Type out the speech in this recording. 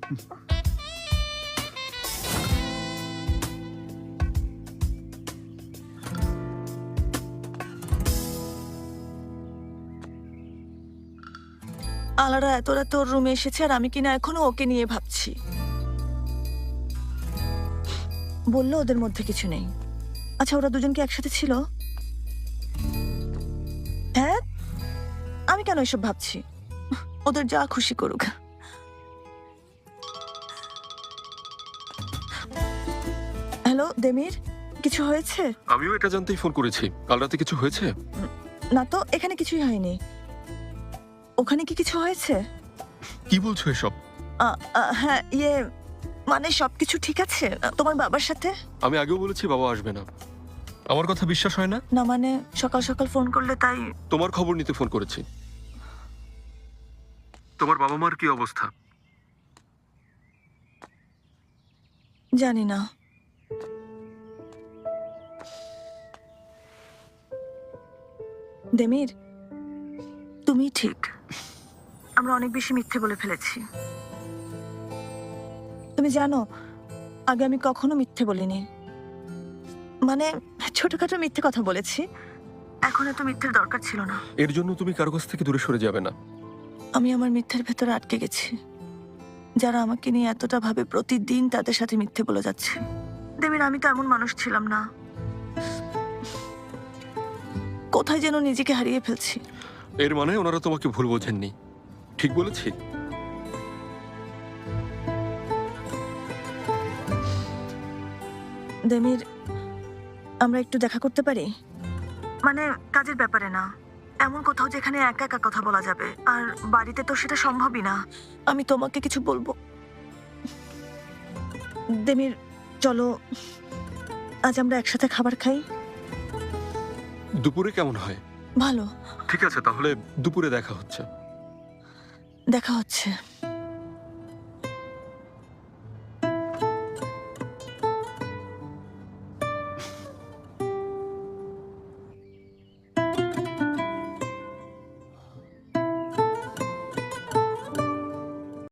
আলারা এত রাতে ওর রুমে এসেছে আর আমি কিনা এখনো ওকে নিয়ে ভাবছি। বললো ওদের মধ্যে কিছু নেই। আচ্ছা, ওরা দুজন কি একসাথে ছিল? হ্যাঁ, আমি কেন এসব ভাবছি? ওদের যা খুশি করুক। হ্যালো দেমির, কিছু হয়েছে? আমিও এটা জানতেই ফোন করেছি। কাল রাতে কিছু হয়েছে? না তো, এখানে কিছুই হয়নি। ওখানে কি কিছু হয়েছে? কি বলছো এসব? হ্যাঁ, মানে সবকিছু ঠিক আছে তোমার বাবার সাথে? আমি আগেও বলেছি বাবা আসবে না। আমার কথা বিশ্বাস হয় না? না মানে সকাল সকাল ফোন করলে তাই। তোমার খবর নিতে ফোন করেছি। তোমার বাবা মার কি অবস্থা? জানি না। দেমির, তুমি ঠিক। আমরা অনেক বেশি মিথ্যে বলে ফেলেছি। তুমি জানো, আগে আমি কখনো মিথ্যে বলিনি। মানে ছোটখাটো মিথ্যে কথা বলেছি। এখন এত মিথ্যের দরকার ছিল না। এর জন্য তুমি কারো কাছ থেকে দূরে সরে যাবে না। আমি আমার মিথ্যের ভেতরে আটকে গেছি। যারা আমাকে নিয়ে এতটা ভাবে, প্রতিদিন তাদের সাথে মিথ্যে বলে যাচ্ছে। দেমির, আমি তো এমন মানুষ ছিলাম না। কোথায় যেন নিজেকে হারিয়ে ফেলছি। এর মানে ওনারা তোমাকে ভুল বোঝেননি। ঠিক বলেছি? দেমির, আমরা একটু দেখা করতে পারি? মানে কাজের ব্যাপারে না, এমন কোথাও যেখানে একা একা কথা বলা যাবে। আর বাড়িতে তো সেটা সম্ভবই না। আমি তোমাকে কিছু বলবো। দেমির, চলো আজ আমরা একসাথে খাবার খাই। দুপুরে কেমন হয়? ভালো। ঠিক আছে, তাহলে দুপুরে দেখা হচ্ছে। দেখা হচ্ছে।